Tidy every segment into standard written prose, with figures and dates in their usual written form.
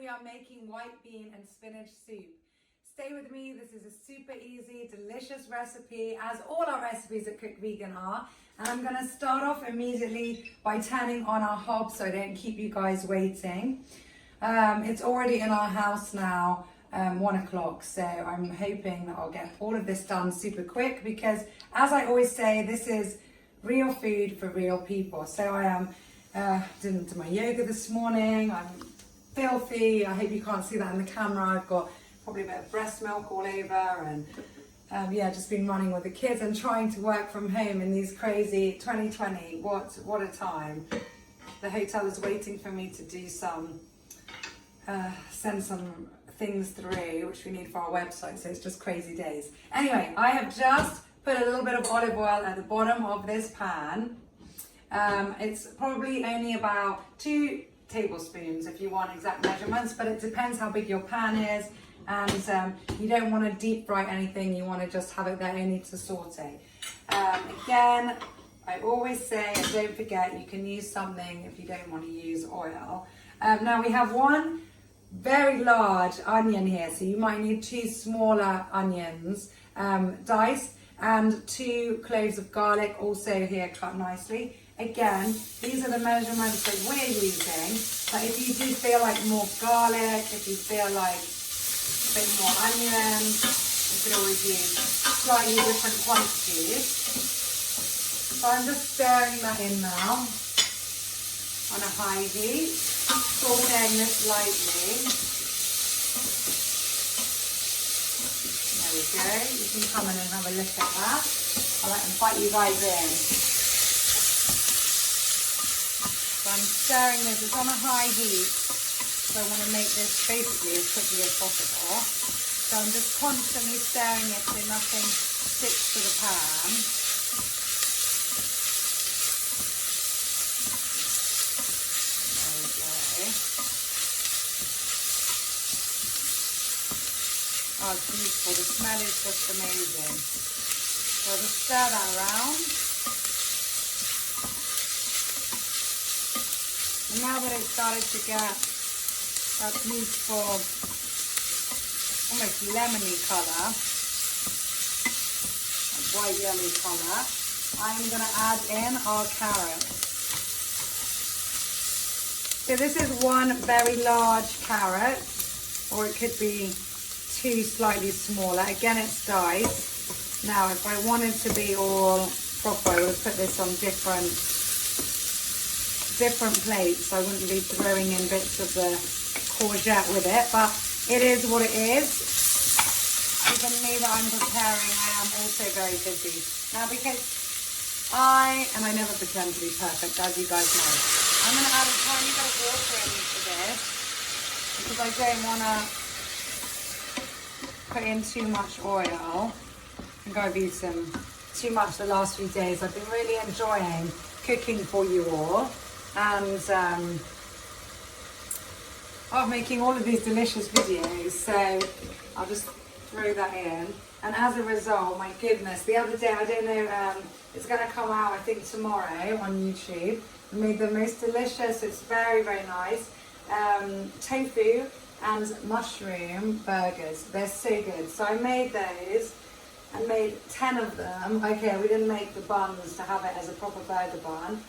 we are making white bean and spinach soup. Stay with me, this is a super easy, delicious recipe, as all our recipes at Cook Vegan are. And I'm gonna start off immediately by turning on our hob so I don't keep you guys waiting. It's already in our house now, 1 o'clock, so I'm hoping that I'll get all of this done super quick because, as I always say, this is real food for real people. So I didn't do my yoga this morning, I'm filthy, I hope you can't see that in the camera. I've got probably a bit of breast milk all over and yeah, just been running with the kids and trying to work from home in these crazy 2020. What a time. The hotel is waiting for me to do some, send some things through which we need for our website, so it's just crazy days. Anyway, I have just put a little bit of olive oil at the bottom of this pan. It's probably only about 2 tablespoons if you want exact measurements, but it depends how big your pan is, and you don't want to deep fry anything, you want to just have it there only to saute. Again, I always say, and don't forget, you can use something if you don't want to use oil. Now we have 1 very large onion here, so you might need 2 smaller onions diced, and 2 cloves of garlic also here cut nicely. Again, these are the measurements that we're using, but if you do feel like more garlic, if you feel like a bit more onion, you could always use slightly different quantities. So I'm just stirring that in now on a high heat, sauteing this lightly. There we go, you can come in and have a look at that. I'll invite you guys in. So I'm stirring this, it's on a high heat, so I want to make this basically as quickly as possible. So I'm just constantly stirring it so nothing sticks to the pan. There we go. Oh, it's beautiful, the smell is just amazing. So I'll just stir that around. And now that it's started to get that beautiful, almost lemony colour, white yummy colour, I'm going to add in our carrots. So this is 1 very large carrot, or it could be 2 slightly smaller. Again, it's diced. Now, if I wanted to be all proper, I would put this on different plates. I wouldn't be throwing in bits of the courgette with it, but it is what it is. Even me that I'm preparing, I am also very busy. Now, because I never pretend to be perfect, as you guys know, I'm going to add a tiny bit of water into this because I don't want to put in too much oil. I think I've used too much the last few days. I've been really enjoying cooking for you all and making all of these delicious videos, so I'll just throw that in. And as a result, my goodness, the other day, I don't know, it's going to come out I think tomorrow on YouTube. I made the most delicious, it's very, very nice, tofu and mushroom burgers. They're so good. So I made those and made 10 of them. Okay, we didn't make the buns to have it as a proper burger bun,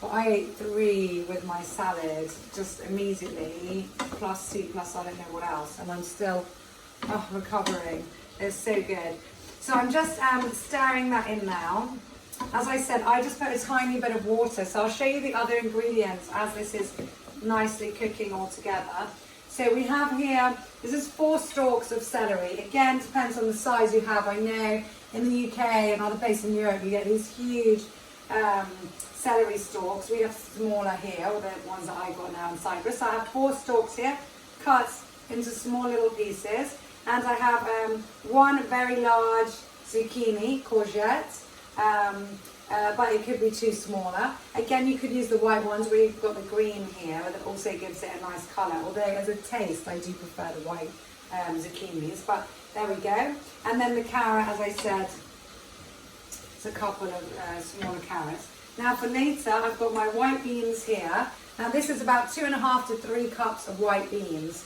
but I ate 3 with my salad just immediately, plus 2, plus I don't know what else, and I'm still recovering. They're so good. So I'm just stirring that in now. As I said, I just put a tiny bit of water, so I'll show you the other ingredients as this is nicely cooking all together. So we have here, this is 4 stalks of celery. Again, depends on the size you have. I know in the UK and other places in Europe you get these huge celery stalks. We have smaller here, or the ones that I got now in Cyprus. So I have 4 stalks here, cut into small little pieces. And I have 1 very large zucchini, courgette, but it could be 2 smaller. Again, you could use the white ones. We've got the green here that also gives it a nice colour, although as a taste I do prefer the white zucchinis, but there we go. And then the carrot, as I said, it's a couple of smaller carrots. Now for later, I've got my white beans here. Now this is about 2.5 to 3 cups of white beans.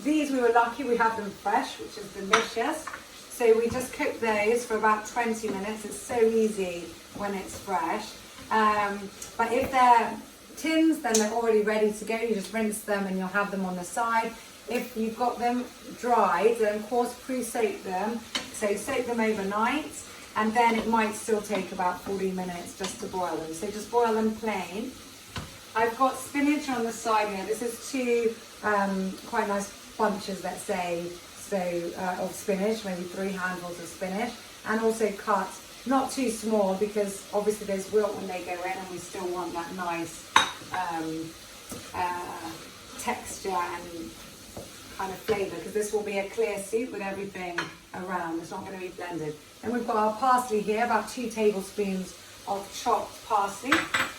These we were lucky, we have them fresh, which is delicious. So we just cook those for about 20 minutes. It's so easy when it's fresh. But if they're tins, then they're already ready to go. You just rinse them and you'll have them on the side. If you've got them dried, then of course pre-soak them. So soak them overnight, and then it might still take about 40 minutes just to boil them. So just boil them plain. I've got spinach on the side here. This is two quite nice bunches, let's say, of spinach, maybe 3 handfuls of spinach, and also cut, not too small because obviously there's wilt when they go in, and we still want that nice texture and kind of flavour, because this will be a clear soup with everything around. It's not going to be blended. And we've got our parsley here, about 2 tablespoons of chopped parsley,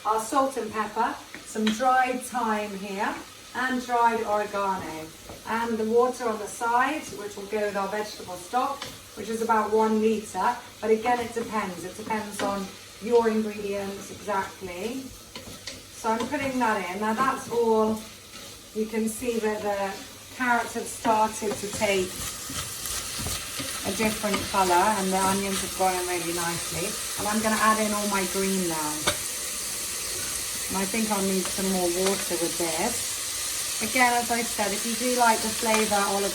our salt and pepper, some dried thyme here, and dried oregano, and the water on the side, which will go with our vegetable stock, which is about 1 litre. But again, it depends on your ingredients exactly. So I'm putting that in. Now that's all. You can see that the carrots have started to take a different colour, and the onions have gone in really nicely. And I'm going to add in all my green now. And I think I'll need some more water with this. Again, as I said, if you do like the flavour olive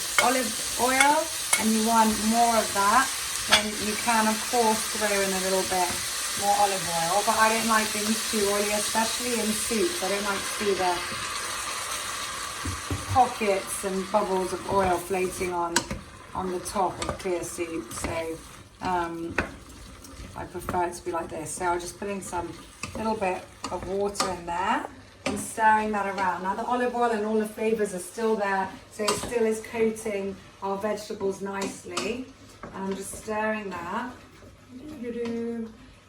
oil and you want more of that, then you can of course throw in a little bit more olive oil. But I don't like things too oily, especially in soups. I don't like to see the pockets and bubbles of oil floating on the top of clear soup. So I prefer it to be like this. So I'll just put in some little bit of water in there and stirring that around. Now the olive oil and all the flavours are still there, so it still is coating our vegetables nicely. And I'm just stirring that.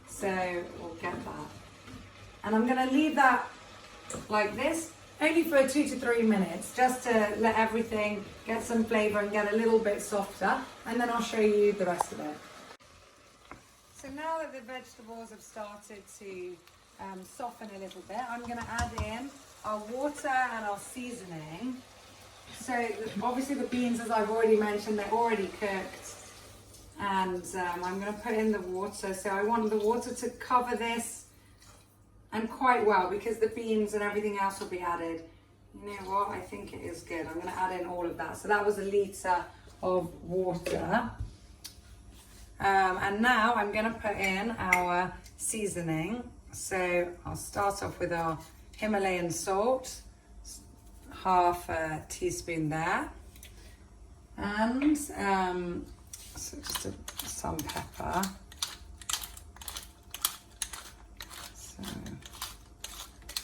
So we'll get that. And I'm going to leave that like this, only for 2 to 3 minutes, just to let everything get some flavour and get a little bit softer, and then I'll show you the rest of it. So now that the vegetables have started to soften a little bit, I'm going to add in our water and our seasoning. So obviously the beans, as I've already mentioned, they're already cooked, and I'm going to put in the water. So I want the water to cover this, and quite well, because the beans and everything else will be added. You know what, I think it is good. I'm going to add in all of that. So that was 1 litre of water. And now I'm going to put in our seasoning. So I'll start off with our Himalayan salt, half a teaspoon there, and so just some pepper. So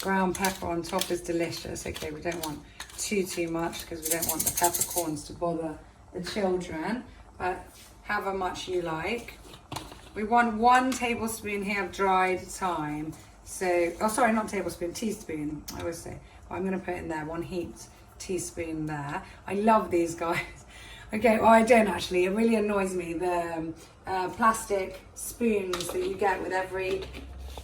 ground pepper on top is delicious. Okay, we don't want too much because we don't want the peppercorns to bother the children, but however much you like. We want 1 tablespoon here of dried thyme. So, oh sorry, not tablespoon, teaspoon, I always say. Well, I'm going to put in there 1 heaped teaspoon there. I love these guys. Okay, well I don't actually, it really annoys me, the plastic spoons that you get with every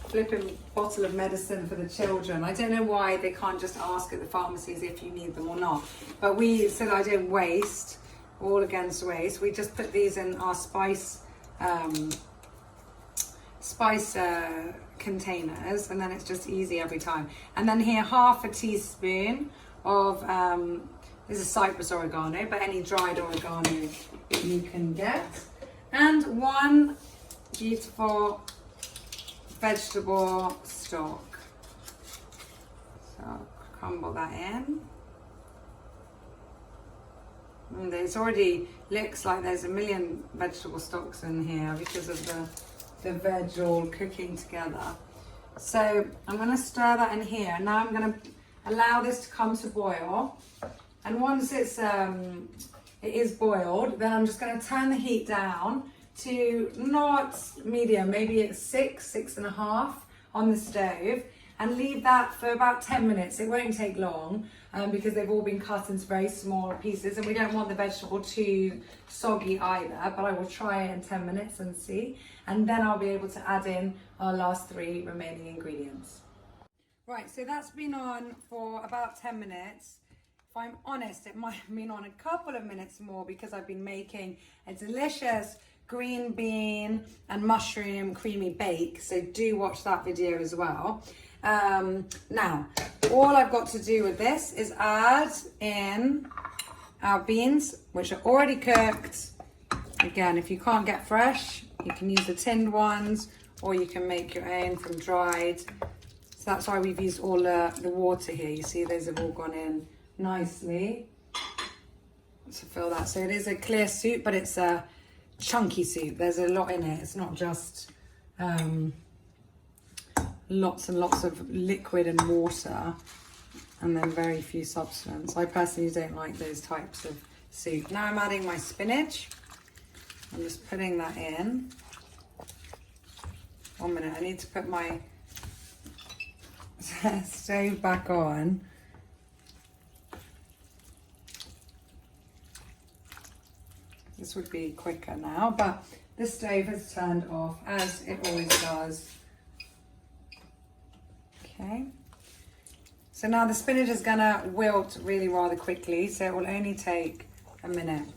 flipping bottle of medicine for the children. I don't know why they can't just ask at the pharmacies if you need them or not. But we, so that I don't waste, all against waste, we just put these in our spice containers, and then it's just easy every time. And then here, half a teaspoon of this is Cyprus oregano, but any dried oregano that you can get, and 1 beautiful vegetable stock. So I'll crumble that in. And it already looks like there's a million vegetable stocks in here because of the veg all cooking together. So I'm going to stir that in here. Now I'm going to allow this to come to boil. And once it is boiled, then I'm just going to turn the heat down to not medium, maybe it's 6.5 on the stove, and leave that for about 10 minutes. It won't take long because they've all been cut into very small pieces, and we don't want the vegetable too soggy either, but I will try it in 10 minutes and see. And then I'll be able to add in our last 3 remaining ingredients. Right, so that's been on for about 10 minutes. If I'm honest, it might have been on a couple of minutes more because I've been making a delicious green bean and mushroom creamy bake. So do watch that video as well. Now, all I've got to do with this is add in our beans, which are already cooked. Again, if you can't get fresh, you can use the tinned ones, or you can make your own from dried. So that's why we've used all the water here. You see those have all gone in nicely to fill that. So it is a clear soup, but it's a chunky soup. There's a lot in it. It's not just lots and lots of liquid and water and then very few substance. I personally don't like those types of soup. Now I'm adding my spinach. I'm just putting that in. 1 minute, I need to put my stove back on. This would be quicker now, but the stove has turned off as it always does. Okay. So now the spinach is gonna wilt really rather quickly, so it will only take a minute.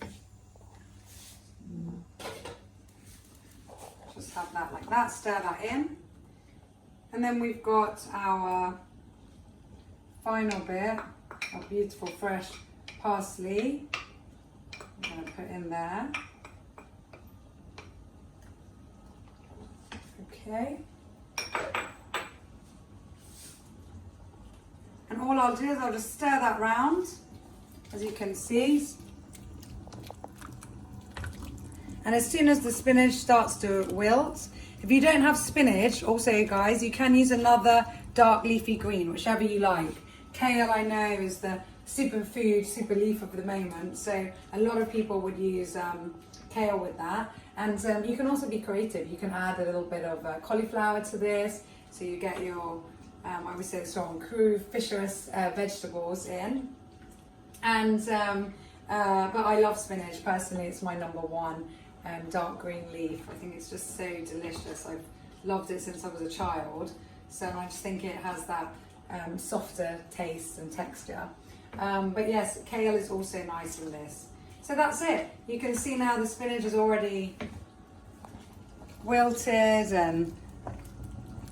Just have that like that, stir that in. And then we've got our final bit of beautiful fresh parsley. I'm going to put in there. Okay. And all I'll do is I'll just stir that round, as you can see. And as soon as the spinach starts to wilt, if you don't have spinach, also guys, you can use another dark leafy green, whichever you like. Kale, I know, is the super leaf of the moment, so a lot of people would use kale with that. And you can also be creative. You can add a little bit of cauliflower to this, so you get your, I would say, strong cruciferous vegetables in. And but I love spinach personally. It's my number one dark green leaf. I think it's just so delicious. I've loved it since I was a child, so I just think it has that softer taste and texture. But yes, kale is also nice in this. So that's it. You can see now the spinach is already wilted and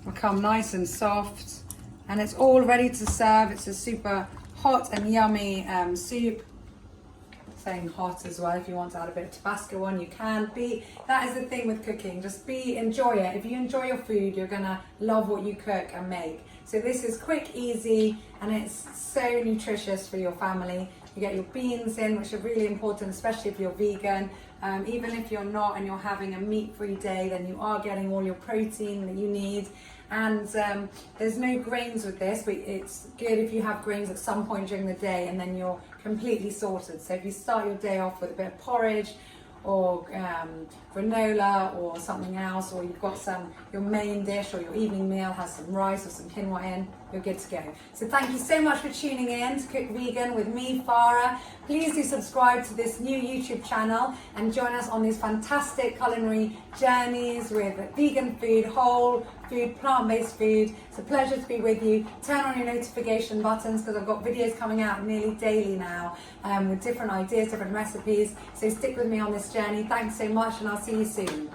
become nice and soft, and it's all ready to serve. It's a super hot and yummy soup. Saying hot as well. If you want to add a bit of Tabasco on, you can. That is the thing with cooking. Just enjoy it. If you enjoy your food, you're gonna love what you cook and make. So this is quick, easy, and it's so nutritious for your family. You get your beans in, which are really important, especially if you're vegan. Even if you're not and you're having a meat-free day, then you are getting all your protein that you need. And there's no grains with this, but it's good if you have grains at some point during the day, and then you're completely sorted. So if you start your day off with a bit of porridge or granola or something else, or you've got your main dish or your evening meal has some rice or some quinoa in, you're good to go. So thank you so much for tuning in to Cook Vegan with me, Farah. Please do subscribe to this new YouTube channel and join us on these fantastic culinary journeys with vegan food, whole food, plant-based food. It's a pleasure to be with you. Turn on your notification buttons because I've got videos coming out nearly daily now with different ideas, different recipes. So stick with me on this journey. Thanks so much, and I'll see you soon.